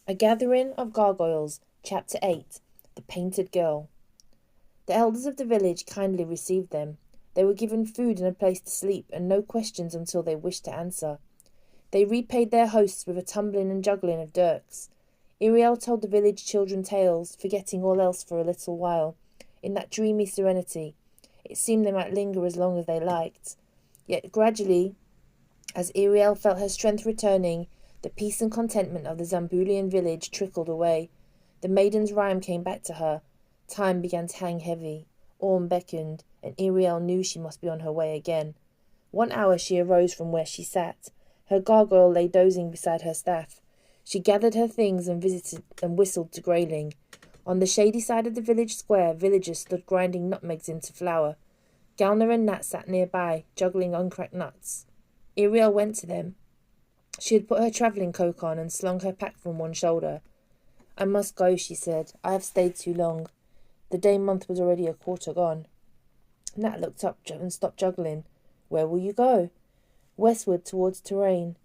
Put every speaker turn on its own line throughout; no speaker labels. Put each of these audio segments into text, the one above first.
A Gathering of Gargoyles, Chapter 8. The Painted Girl. The elders of the village kindly received them. They were given food and a place to sleep, and no questions until they wished to answer. They repaid their hosts with a tumbling and juggling of dirks. Iriel told the village children tales, forgetting all else for a little while. In that dreamy serenity, it seemed they might linger as long as they liked. Yet gradually, as Iriel felt her strength returning, the peace and contentment of the Zambulian village trickled away. The maiden's rhyme came back to her. Time began to hang heavy. Orm beckoned, and Iriel knew she must be on her way again. 1 hour she arose from where she sat. Her gargoyle lay dozing beside her staff. She gathered her things and visited and whistled to Grayling. On the shady side of the village square, villagers stood grinding nutmegs into flour. Galner and Nat sat nearby, juggling uncracked nuts. Iriel went to them. She had put her travelling cloak on and slung her pack from one shoulder. "I must go," she said. "I have stayed too long." The day-month was already a quarter gone. Nat looked up and stopped juggling. "Where will you go?" "Westward, towards Touraine."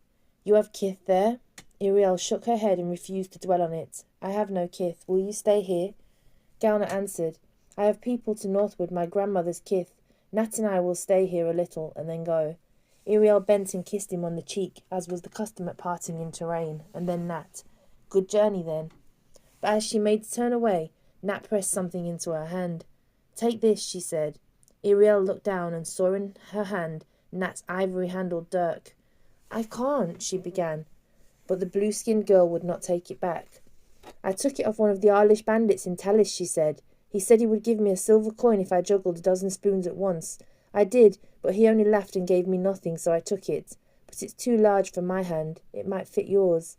"You have kith there?" Iriel shook her head and refused to dwell on it. "I have no kith. Will you stay here?" Galner answered, "I have people to northward, my grandmother's kith. Nat and I will stay here a little, and then go." Iriel bent and kissed him on the cheek, as was the custom at parting in Touraine, and then Nat. "Good journey, then." But as she made to turn away, Nat pressed something into her hand. "Take this," she said. Iriel looked down and saw in her hand Nat's ivory-handled dirk. "I can't," she began, but the blue-skinned girl would not take it back. "I took it off one of the Arlish bandits in Talis," she said. "He said he would give me a silver coin if I juggled a dozen spoons at once. I did, but he only laughed and gave me nothing, so I took it. But it's too large for my hand. It might fit yours."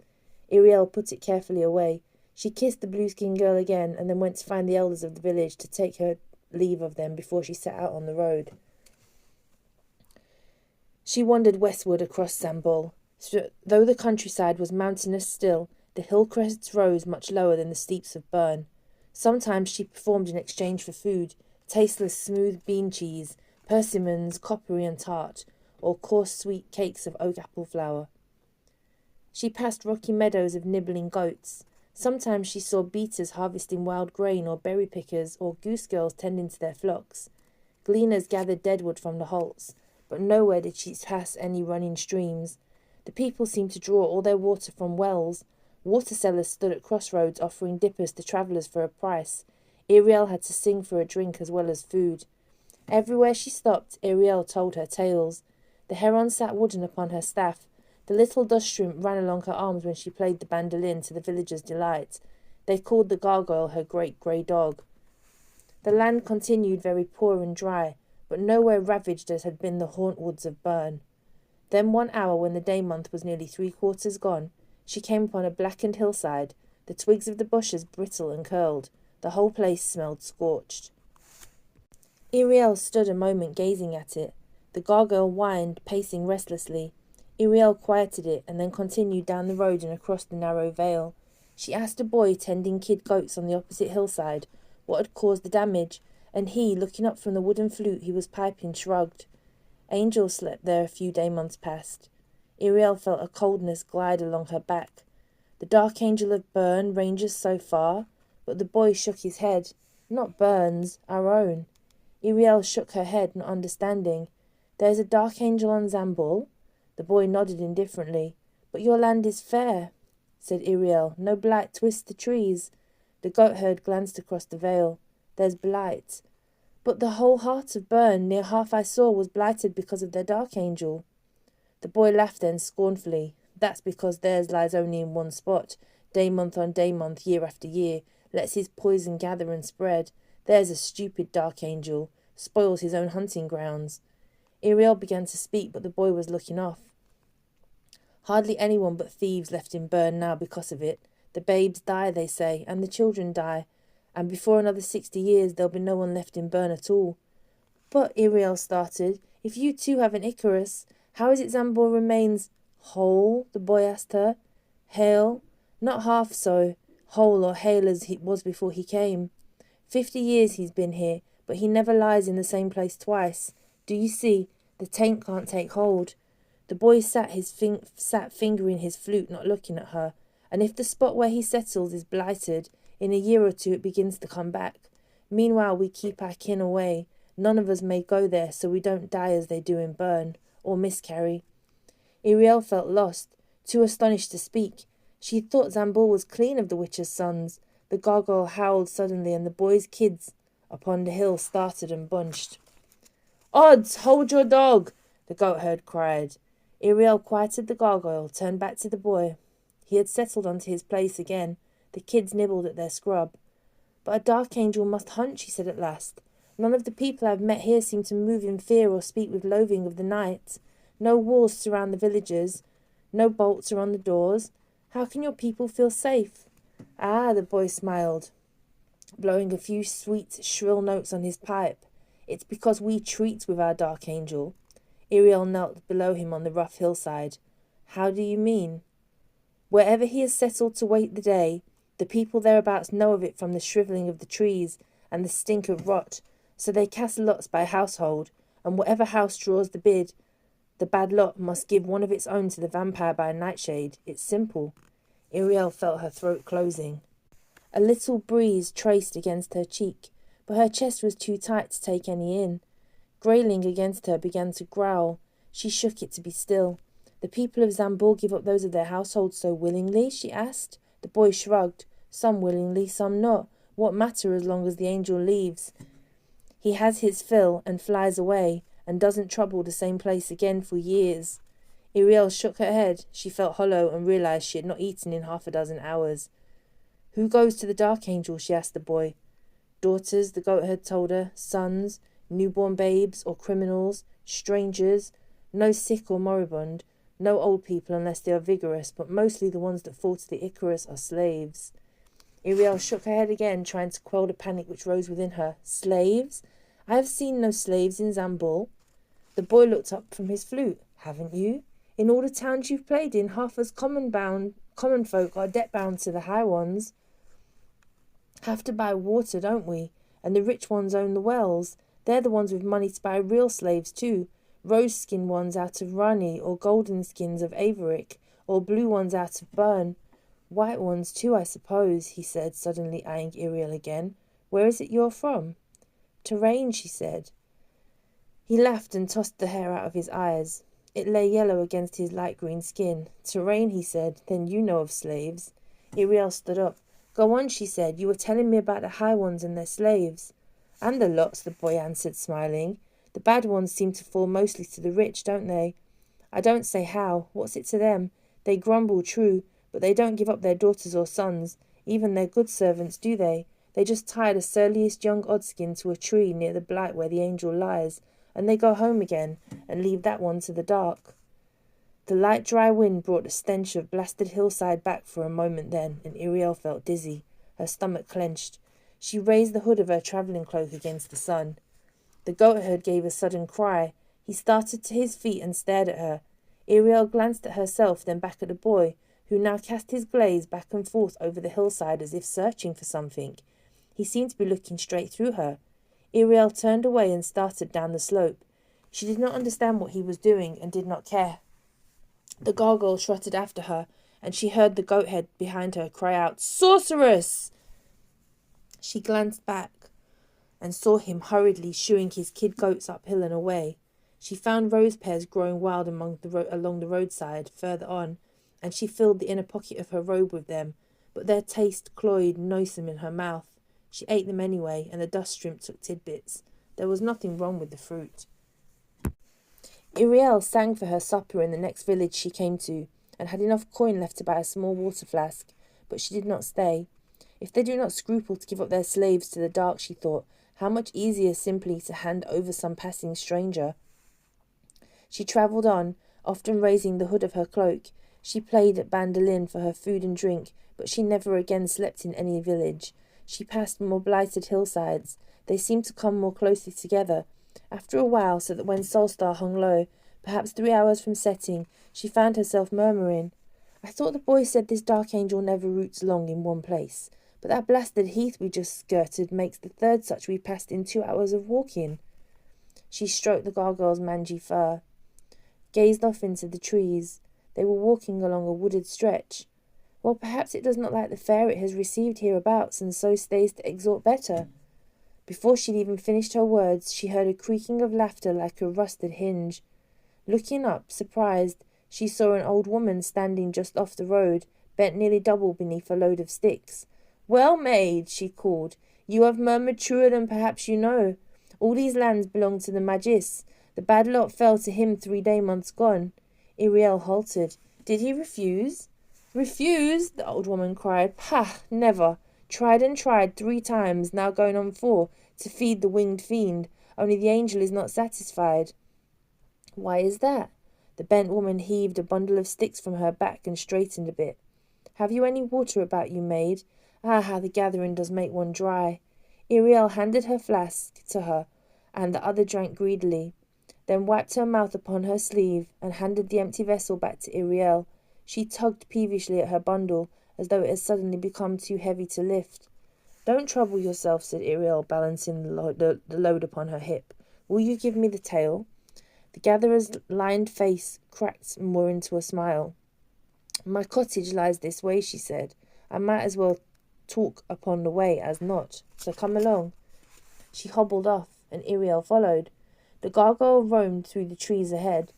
Iriel put it carefully away. She kissed the blue-skinned girl again, and then went to find the elders of the village to take her leave of them before she set out on the road. She wandered westward across Zambul. Though the countryside was mountainous still, the hill crests rose much lower than the steeps of Bern. Sometimes she performed in exchange for food, tasteless smooth bean cheese, persimmons, coppery and tart, or coarse sweet cakes of oak apple flour. She passed rocky meadows of nibbling goats. Sometimes she saw beaters harvesting wild grain, or berry pickers, or goose girls tending to their flocks. Gleaners gathered deadwood from the holts, but nowhere did she pass any running streams. The people seemed to draw all their water from wells. Water sellers stood at crossroads offering dippers to travellers for a price. Iriel had to sing for a drink as well as food. Everywhere she stopped, Iriel told her tales. The heron sat wooden upon her staff. The little dust shrimp ran along her arms when she played the bandolin to the villagers' delight. They called the gargoyle her great grey dog. The land continued very poor and dry, but nowhere ravaged as had been the haunt-woods of Bern. Then 1 hour, when the day-month was nearly 3/4 gone, she came upon a blackened hillside, the twigs of the bushes brittle and curled. The whole place smelled scorched. Iriel stood a moment gazing at it. The gargoyle whined, pacing restlessly. Iriel quieted it, and then continued down the road and across the narrow vale. She asked a boy tending kid goats on the opposite hillside what had caused the damage, and he, looking up from the wooden flute he was piping, shrugged. Angels slept there a few day-months past. Iriel felt a coldness glide along her back. The dark angel of Bern ranges so far, but the boy shook his head. "Not Bern's, our own." Iriel shook her head, not understanding. "There is a dark angel on Zambul?" The boy nodded indifferently. "But your land is fair," said Iriel. "No blight twists the trees." The goatherd glanced across the vale. "There's blight." "But the whole heart of Bern, near half I saw, was blighted because of their dark angel." The boy laughed then scornfully. "That's because theirs lies only in one spot, day-month on day-month, year after year, lets his poison gather and spread. There's a stupid dark angel, spoils his own hunting grounds." Iriel began to speak, but the boy was looking off. "Hardly anyone but thieves left in Bern now because of it. The babes die, they say, and the children die, and before another 60 years there'll be no one left in Bern at all." "But," Iriel started, "if you too have an Icarus, how is it Zambul remains—" "Whole?" the boy asked her. "Hale? Not half so whole or hale as he was before he came. 50 years he's been here, but he never lies in the same place twice. Do you see? The taint can't take hold." The boy sat fingering his flute, not looking at her. And if the spot where he settles is blighted, in a year or two it begins to come back. Meanwhile we keep our kin away. None of us may go there, so we don't die as they do in Bern, or miscarry." Iriel felt lost, too astonished to speak. She thought Zambul was clean of the witch's sons. The gargoyle howled suddenly, and the boys' kids upon the hill started and bunched. "Odds, hold your dog!" the goatherd cried. Iriel quieted the gargoyle, turned back to the boy. He had settled onto his place again. The kids nibbled at their scrub. "But a dark angel must hunt," she said at last. "None of the people I've met here seem to move in fear or speak with loathing of the night. No walls surround the villages. No bolts are on the doors. How can your people feel safe?" "Ah," the boy smiled, blowing a few sweet, shrill notes on his pipe. "It's because we treat with our dark angel." Iriel knelt below him on the rough hillside. "How do you mean?" "Wherever he has settled to wait the day, the people thereabouts know of it from the shrivelling of the trees and the stink of rot, so they cast lots by household, and whatever house draws the bid, the bad lot must give one of its own to the vampire by nightshade. It's simple." Iriel felt her throat closing. A little breeze traced against her cheek, but her chest was too tight to take any in. Grayling against her began to growl. She shook it to be still. "The people of Zambul give up those of their household so willingly?" she asked. The boy shrugged. "Some willingly, some not. What matter as long as the angel leaves? He has his fill and flies away, and doesn't trouble the same place again for years." Iriel shook her head. She felt hollow and realized she had not eaten in 6 hours. "Who goes to the dark angel?" she asked the boy. "Daughters," the goatherd told her. "Sons, newborn babes or criminals, strangers, no sick or moribund, no old people unless they are vigorous, but mostly the ones that fall to the Icarus are slaves." Iriel shook her head again, trying to quell the panic which rose within her. "Slaves? I have seen no slaves in Zambul." The boy looked up from his flute. "Haven't you? In all the towns you've played in, half us common folk are debt-bound to the high ones. Have to buy water, don't we? And the rich ones own the wells. They're the ones with money to buy real slaves too. Rose-skin ones out of Rani, or golden skins of Averick, or blue ones out of Bern. White ones too, I suppose," he said, suddenly eyeing Iriel again. "Where is it you're from?" "Touraine," she said. He laughed and tossed the hair out of his eyes. It lay yellow against his light green skin. "Touraine," he said. "Then you know of slaves." Iriel stood up. "Go on," she said. "You were telling me about the high ones and their slaves." "And the lots," the boy answered, smiling. "The bad ones seem to fall mostly to the rich, don't they? I don't say how. What's it to them? They grumble, true, but they don't give up their daughters or sons, even their good servants, do they? They just tie the surliest young oddskin to a tree near the blight where the angel lies, and they go home again and leave that one to the dark." The light dry wind brought the stench of blasted hillside back for a moment then, and Iriel felt dizzy. Her stomach clenched. She raised the hood of her travelling cloak against the sun. The goatherd gave a sudden cry. He started to his feet and stared at her. Iriel glanced at herself, then back at the boy, who now cast his gaze back and forth over the hillside as if searching for something. He seemed to be looking straight through her. Iriel turned away and started down the slope. She did not understand what he was doing and did not care. The gargoyle trotted after her, and she heard the goathead behind her cry out, "Sorceress!" She glanced back and saw him hurriedly shooing his kid goats uphill and away. She found rose pears growing wild along the roadside further on, and she filled the inner pocket of her robe with them, but their taste cloyed noisome in her mouth. She ate them anyway, and the dust shrimp took tidbits. There was nothing wrong with the fruit. Iriel sang for her supper in the next village she came to, and had enough coin left to buy a small water flask, but she did not stay. If they do not scruple to give up their slaves to the dark, she thought, how much easier simply to hand over some passing stranger. She travelled on, often raising the hood of her cloak. She played at bandolin for her food and drink, but she never again slept in any village. She passed more blighted hillsides. They seemed to come more closely together. After a while, so that when Solstar hung low, perhaps 3 hours from setting, she found herself murmuring, "I thought the boy said this dark angel never roots long in one place, but that blasted heath we just skirted makes the third such we passed in 2 hours of walking." She stroked the gargoyle's mangy fur, gazed off into the trees. They were walking along a wooded stretch. Well, perhaps it does not like the fare it has received hereabouts, and so stays to exhort better. Before she'd even finished her words, she heard a creaking of laughter like a rusted hinge. Looking up, surprised, she saw an old woman standing just off the road, bent nearly double beneath a load of sticks. "Well, maid," she called, "you have murmured truer than perhaps you know. All these lands belong to the Magis. The bad lot fell to him 3 months gone." Iriel halted. "Did he refuse?" "Refuse?" the old woman cried. "Pah, never. Tried and tried 3 times, now going on 4, to feed the winged fiend. Only the angel is not satisfied." "Why is that?" The bent woman heaved a bundle of sticks from her back and straightened a bit. "Have you any water about you, maid? Ah, how the gathering does make one dry." Iriel handed her flask to her, and the other drank greedily, then wiped her mouth upon her sleeve and handed the empty vessel back to Iriel. She tugged peevishly at her bundle, as though it had suddenly become too heavy to lift. "Don't trouble yourself," said Iriel, balancing the load upon her hip. "Will you give me the tail?" The gatherer's lined face cracked more into a smile. "My cottage lies this way," she said. "I might as well talk upon the way as not, so come along." She hobbled off, and Iriel followed. The gargoyle roamed through the trees ahead.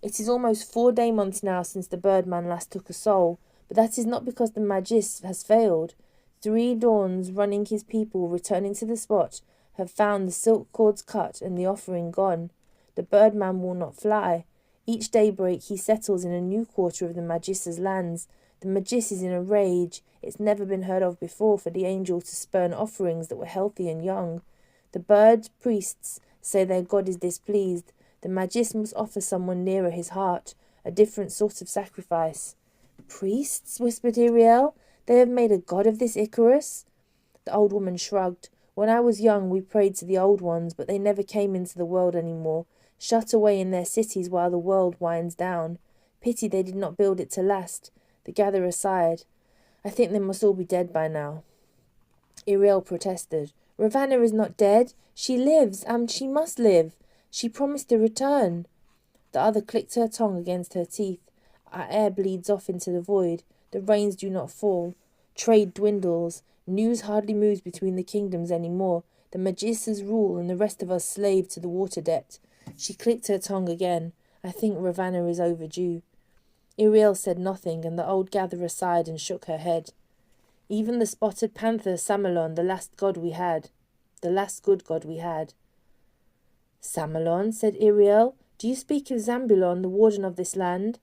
"It is almost 4 months now since the birdman last took a soul, but that is not because the Magis has failed. 3 dawns running his people, returning to the spot, have found the silk cords cut and the offering gone. The birdman will not fly. Each daybreak he settles in a new quarter of the Magis's lands. The Magis is in a rage. It's never been heard of before for the angel to spurn offerings that were healthy and young. The bird priests say their god is displeased. The Magis must offer someone nearer his heart, a different sort of sacrifice." "Priests?" whispered Iriel. "They have made a god of this Icarus?" The old woman shrugged. "When I was young we prayed to the old ones, but they never came into the world any more, shut away in their cities while the world winds down. Pity they did not build it to last." The gatherer sighed. "I think they must all be dead by now." Iriel protested. "Ravanna is not dead. She lives, and she must live. She promised to return." The other clicked her tongue against her teeth. "Our air bleeds off into the void. The rains do not fall. Trade dwindles. News hardly moves between the kingdoms any more. The Magis's rule, and the rest of us slave to the water debt." She clicked her tongue again. "I think Ravanna is overdue." Iriel said nothing, and the old gatherer sighed and shook her head. "Even the spotted panther, Samalon, the last god we had. The last good god we had." "Samalon?" said Iriel. "Do you speak of Zambulon, the warden of this land?"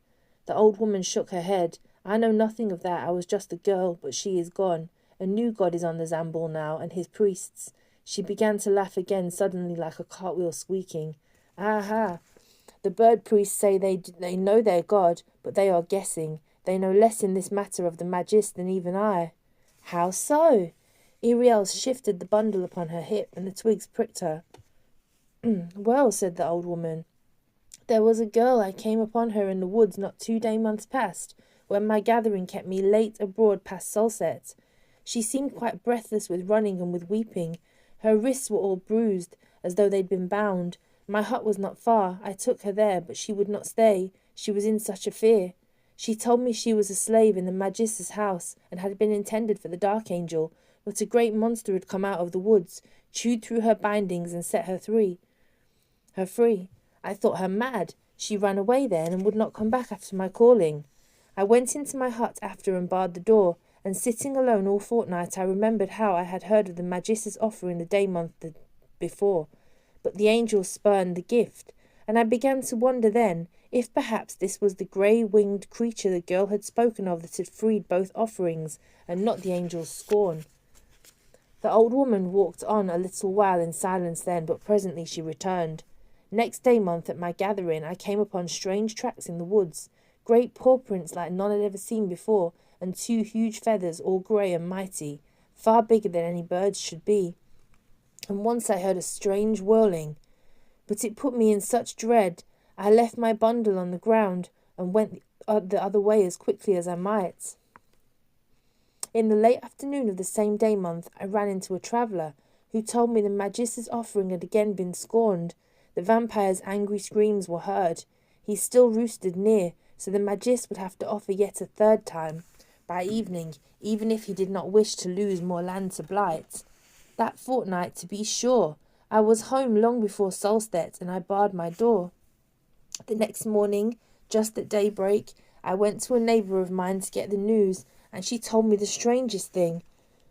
The old woman shook her head. "I know nothing of that. I was just a girl, but she is gone. A new god is on the Zambul now, and his priests." She began to laugh again, suddenly like a cartwheel squeaking. "Aha! The bird priests say they know their god, but they are guessing. They know less in this matter of the Magis than even I." "How so?" Iriel shifted the bundle upon her hip, and the twigs pricked her. "Well," said the old woman, "there was a girl, I came upon her in the woods not 2 months past, when my gathering kept me late abroad past sunset. She seemed quite breathless with running and with weeping. Her wrists were all bruised, as though they'd been bound. My hut was not far. I took her there, but she would not stay. She was in such a fear. She told me she was a slave in the Magis's house, and had been intended for the Dark Angel, but a great monster had come out of the woods, chewed through her bindings, and set her free. I thought her mad. She ran away then, and would not come back after my calling. I went into my hut after and barred the door, and sitting alone all fortnight I remembered how I had heard of the Magis's offer in the day-month before. But the angel spurned the gift, and I began to wonder then if perhaps this was the grey-winged creature the girl had spoken of that had freed both offerings, and not the angel's scorn. The old woman walked on a little while in silence then, but presently she returned. "Next day-month at my gathering I came upon strange tracks in the woods, great paw prints like none had ever seen before, and 2 huge feathers, all grey and mighty, far bigger than any bird's should be. And once I heard a strange whirling, but it put me in such dread, I left my bundle on the ground and went the other way as quickly as I might. In the late afternoon of the same day-month I ran into a traveller, who told me the Magis's offering had again been scorned. The vampire's angry screams were heard. He still roosted near, so the Magis would have to offer yet a 3rd time. by evening, even if he did not wish to lose more land to blight. That fortnight, to be sure, I was home long before Solstead, and I barred my door. The next morning, just at daybreak, I went to a neighbour of mine to get the news, and she told me the strangest thing.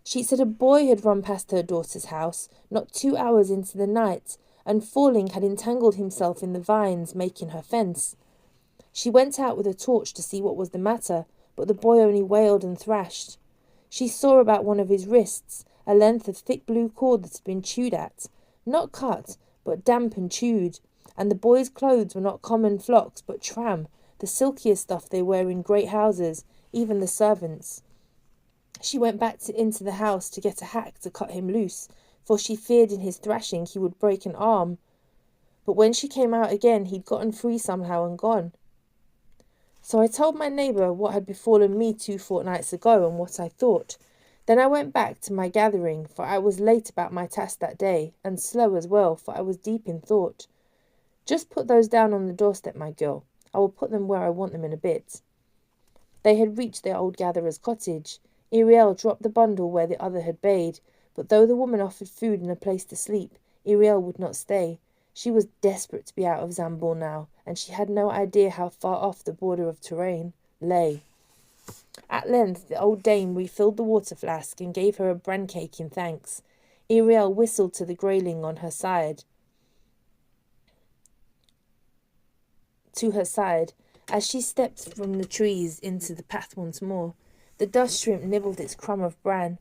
She said a boy had run past her daughter's house, not 2 hours into the night, and falling had entangled himself in the vines, making her fence. She went out with a torch to see what was the matter, but the boy only wailed and thrashed. She saw about one of his wrists a length of thick blue cord that had been chewed at, not cut, but damp and chewed, and the boy's clothes were not common flocks, but tram, the silkiest stuff they wear in great houses, even the servants. She went back into the house to get a hack to cut him loose, for she feared in his thrashing he would break an arm. But when she came out again, he'd gotten free somehow and gone. So I told my neighbour what had befallen me 2 fortnights ago and what I thought. Then I went back to my gathering, for I was late about my task that day, and slow as well, for I was deep in thought. Just put those down on the doorstep, my girl. I will put them where I want them in a bit. They had reached their old gatherer's cottage. Iriel dropped the bundle where the other had bayed, but though the woman offered food and a place to sleep, Iriel would not stay. She was desperate to be out of Zambul now, and she had no idea how far off the border of Touraine lay. At length the old dame refilled the water flask and gave her a bran cake in thanks. Iriel whistled to the greyling on her side. As she stepped from the trees into the path once more, the dust shrimp nibbled its crumb of bran.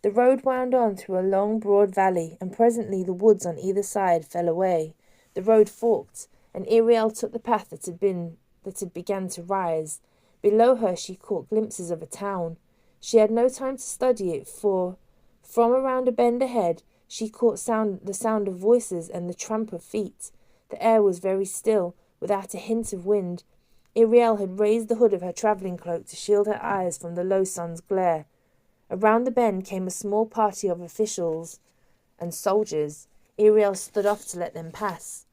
The road wound on through a long, broad valley, and presently the woods on either side fell away. The road forked, and Iriel took the path that had begun to rise. Below her she caught glimpses of a town. She had no time to study it, for from around a bend ahead she caught the sound of voices and the tramp of feet. The air was very still, without a hint of wind. Iriel had raised the hood of her travelling cloak to shield her eyes from the low sun's glare. Around the bend came a small party of officials and soldiers. Iriel stood off to let them pass.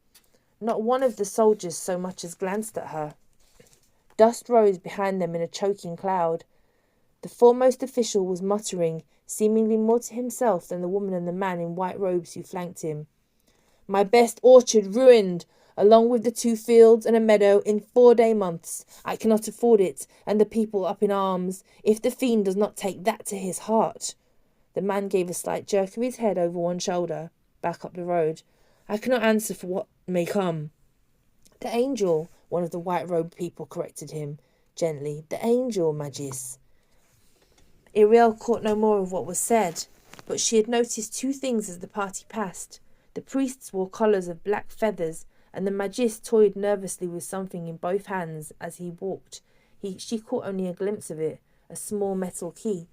Not one of the soldiers so much as glanced at her. Dust rose behind them in a choking cloud. The foremost official was muttering, seemingly more to himself than the woman and the man in white robes who flanked him. "My best orchard ruined, along with the 2 fields and a meadow in 4 months. I cannot afford it, and the people up in arms, if the fiend does not take that to his heart." The man gave a slight jerk of his head over one shoulder, back up the road. "I cannot answer for what may come." "The angel," one of the white-robed people corrected him, gently. "The angel, Magis." Iriel caught no more of what was said, but she had noticed 2 things as the party passed. The priests wore collars of black feathers, and the Magis toyed nervously with something in both hands as he walked. She caught only a glimpse of it, a small metal key.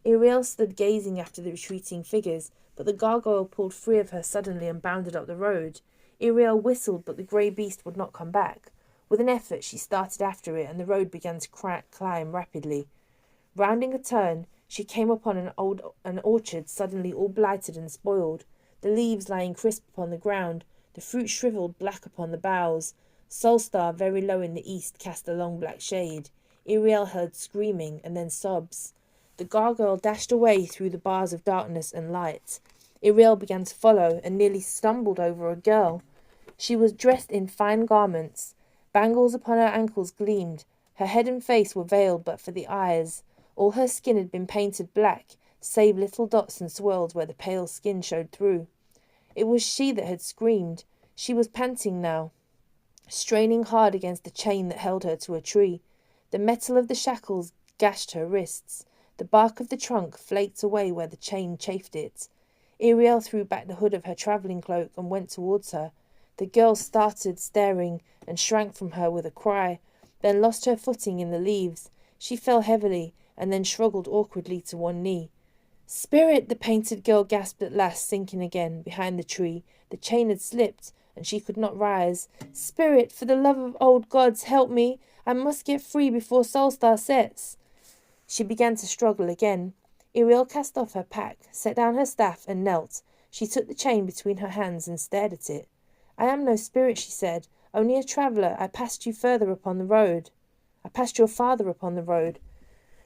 Iriel stood gazing after the retreating figures, but the gargoyle pulled free of her suddenly and bounded up the road. Iriel whistled, but the grey beast would not come back. With an effort she started after it, and the road began to climb rapidly. Rounding a turn, she came upon an orchard suddenly all blighted and spoiled, the leaves lying crisp upon the ground, the fruit shriveled black upon the boughs. Solstar, very low in the east, cast a long black shade. Iriel heard screaming and then sobs. The gargoyle dashed away through the bars of darkness and light. Iriel began to follow and nearly stumbled over a girl. She was dressed in fine garments. Bangles upon her ankles gleamed. Her head and face were veiled but for the eyes. All her skin had been painted black, save little dots and swirls where the pale skin showed through. It was she that had screamed. She was panting now, straining hard against the chain that held her to a tree. The metal of the shackles gashed her wrists. The bark of the trunk flaked away where the chain chafed it. Iriel threw back the hood of her travelling cloak and went towards her. The girl started, staring, and shrank from her with a cry, then lost her footing in the leaves. She fell heavily, and then struggled awkwardly to one knee. "Spirit!" the painted girl gasped at last, sinking again behind the tree. The chain had slipped, and she could not rise. "Spirit, for the love of old gods, help me! I must get free before Solstar sets." She began to struggle again. Iriel cast off her pack, set down her staff, and knelt. She took the chain between her hands and stared at it. "I am no spirit," she said, "only a traveller. I passed your father upon the road."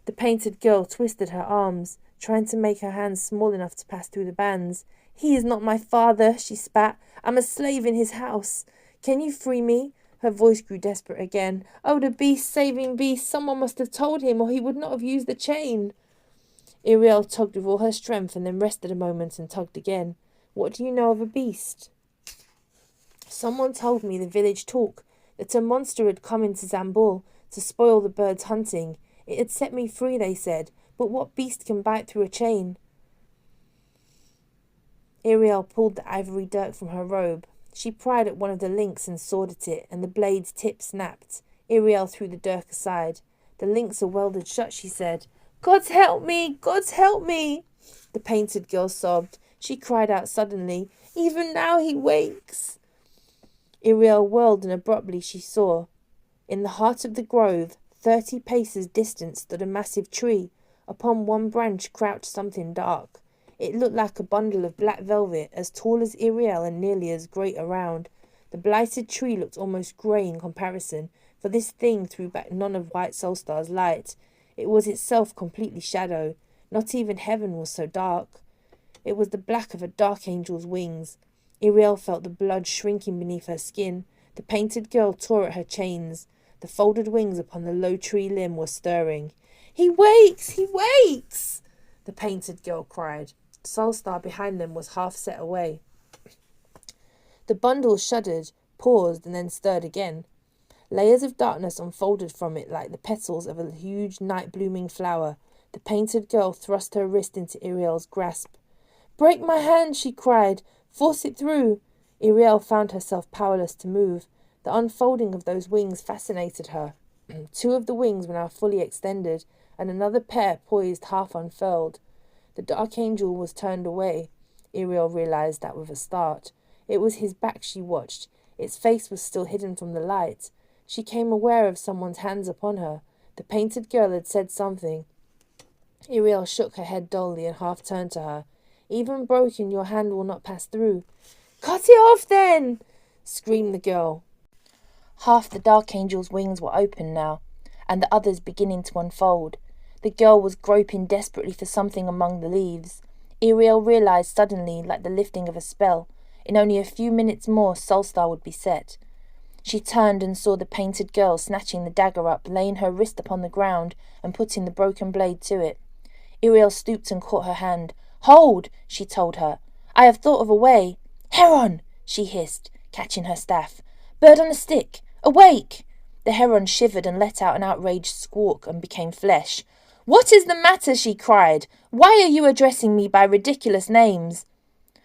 The painted girl twisted her arms, trying to make her hands small enough to pass through the bands. "He is not my father," she spat. "I'm a slave in his house. Can you free me?" Her voice grew desperate again. "Oh, the beast, saving beast! Someone must have told him, or he would not have used the chain." Iriel tugged with all her strength and then rested a moment and tugged again. "What do you know of a beast?" "Someone told me the village talk, that a monster had come into Zambul to spoil the birds' hunting. It had set me free, they said, but what beast can bite through a chain?" Iriel pulled the ivory dirk from her robe. She pried at one of the links and sawed at it, and the blade's tip snapped. Iriel threw the dirk aside. "The links are welded shut," she said. "God's help me! God's help me!" The painted girl sobbed. She cried out suddenly, "Even now he wakes!" Iriel whirled, and abruptly she saw. In the heart of the grove, 30 paces distant, stood a massive tree. Upon one branch crouched something dark. It looked like a bundle of black velvet, as tall as Iriel and nearly as great around. The blighted tree looked almost grey in comparison, for this thing threw back none of White Soulstar's light. It was itself completely shadow. Not even heaven was so dark. It was the black of a dark angel's wings. Iriel felt the blood shrinking beneath her skin. The painted girl tore at her chains. The folded wings upon the low tree limb were stirring. "He wakes! He wakes!" the painted girl cried. Soulstar behind them was half set away. The bundle shuddered, paused, and then stirred again. Layers of darkness unfolded from it like the petals of a huge night-blooming flower. The painted girl thrust her wrist into Iriel's grasp. "Break my hand!" she cried. "Force it through!" Iriel found herself powerless to move. The unfolding of those wings fascinated her. 2 of the wings were now fully extended, and another pair poised half unfurled. The dark angel was turned away. Iriel realized that with a start. It was his back she watched. Its face was still hidden from the light. She came aware of someone's hands upon her. The painted girl had said something. Iriel shook her head dully and half turned to her. "Even broken, your hand will not pass through." "Cut it off, then!" screamed the girl. Half the dark angel's wings were open now, and the others beginning to unfold. The girl was groping desperately for something among the leaves. Iriel realized suddenly, like the lifting of a spell, in only a few minutes more Soulstar would be set. She turned and saw the painted girl snatching the dagger up, laying her wrist upon the ground, and putting the broken blade to it. Iriel stooped and caught her hand. "Hold!" she told her. "I have thought of a way." "Heron!" she hissed, catching her staff. "Bird on a stick! Awake!" The heron shivered and let out an outraged squawk and became flesh. "What is the matter?" she cried. "Why are you addressing me by ridiculous names?"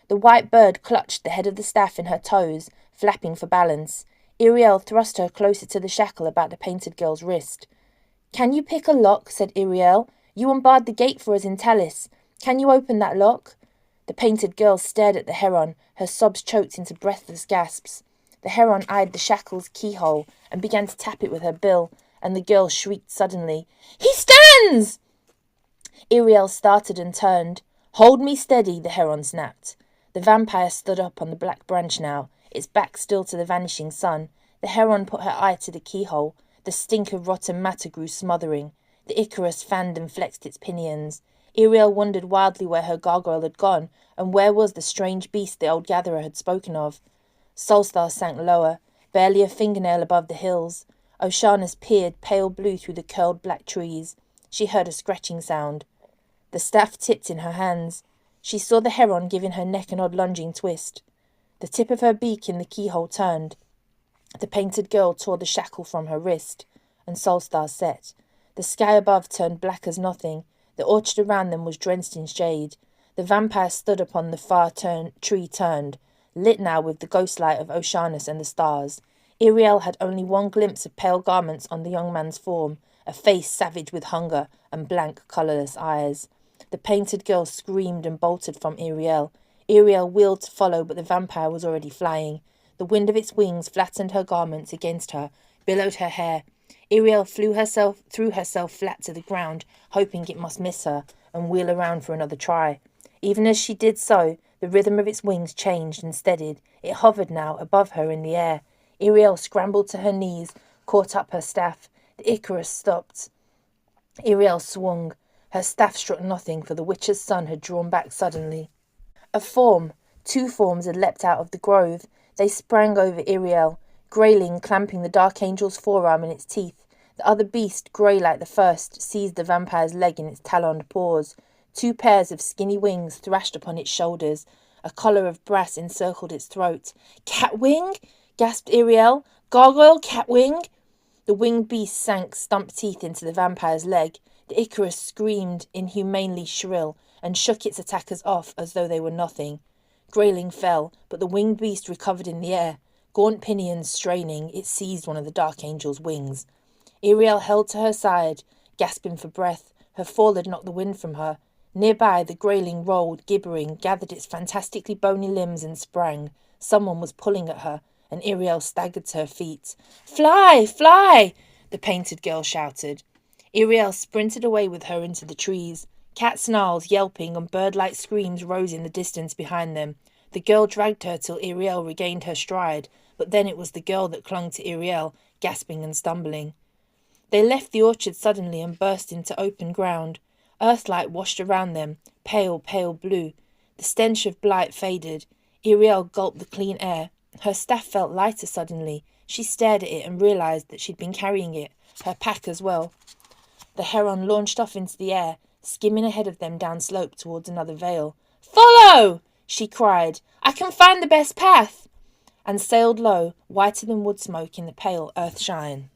The white bird clutched the head of the staff in her toes, flapping for balance. Iriel thrust her closer to the shackle about the painted girl's wrist. "Can you pick a lock?" said Iriel. "You unbarred the gate for us in Talis. Can you open that lock?" The painted girl stared at the heron, her sobs choked into breathless gasps. The heron eyed the shackle's keyhole and began to tap it with her bill, and the girl shrieked suddenly. "He stands!" Iriel started and turned. "Hold me steady," the heron snapped. The vampire stood up on the black branch now, its back still to the vanishing sun. The heron put her eye to the keyhole. The stink of rotten matter grew smothering. The Icarus fanned and flexed its pinions. Iriel wondered wildly where her gargoyle had gone, and where was the strange beast the old gatherer had spoken of. Soulstar sank lower, barely a fingernail above the hills. Oceanus peered pale blue through the curled black trees. She heard a scratching sound. The staff tipped in her hands. She saw the heron giving her neck an odd lunging twist. The tip of her beak in the keyhole turned. The painted girl tore the shackle from her wrist, and Soulstar set. The sky above turned black as nothing. The orchard around them was drenched in shade. The vampire stood upon the far tree turned, lit now with the ghost light of Oceanus and the stars. Iriel had only one glimpse of pale garments on the young man's form, a face savage with hunger and blank, colourless eyes. The painted girl screamed and bolted from Iriel. Iriel wheeled to follow, but the vampire was already flying. The wind of its wings flattened her garments against her, billowed her hair. Iriel threw herself flat to the ground, hoping it must miss her, and wheel around for another try. Even as she did so, the rhythm of its wings changed and steadied. It hovered now above her in the air. Iriel scrambled to her knees, caught up her staff. The Icarus stopped. Iriel swung. Her staff struck nothing, for the Witcher's son had drawn back suddenly. A form, two forms had leapt out of the grove. They sprang over Iriel, Grayling clamping the Dark Angel's forearm in its teeth. The other beast, grey like the first, seized the vampire's leg in its taloned paws. Two pairs of skinny wings thrashed upon its shoulders. A collar of brass encircled its throat. "Catwing?" gasped Iriel. "Gargoyle catwing?" The winged beast sank stump teeth into the vampire's leg. The Icarus screamed inhumanely shrill and shook its attackers off as though they were nothing. Grayling fell, but the winged beast recovered in the air. Gaunt pinions straining, it seized one of the Dark Angel's wings. Iriel held to her side, gasping for breath. Her fall had knocked the wind from her. Nearby, the grayling rolled, gibbering, gathered its fantastically bony limbs and sprang. Someone was pulling at her, and Iriel staggered to her feet. "Fly! Fly!" the painted girl shouted. Iriel sprinted away with her into the trees. Cat snarls, yelping, and bird-like screams rose in the distance behind them. The girl dragged her till Iriel regained her stride, but then it was the girl that clung to Iriel, gasping and stumbling. They left the orchard suddenly and burst into open ground. Earthlight washed around them, pale, pale blue. The stench of blight faded. Iriel gulped the clean air. Her staff felt lighter suddenly. She stared at it and realised that she'd been carrying it, her pack as well. The heron launched off into the air, skimming ahead of them down slope towards another vale. "Follow!" she cried. "I can find the best path!" And sailed low, whiter than wood smoke in the pale earth shine.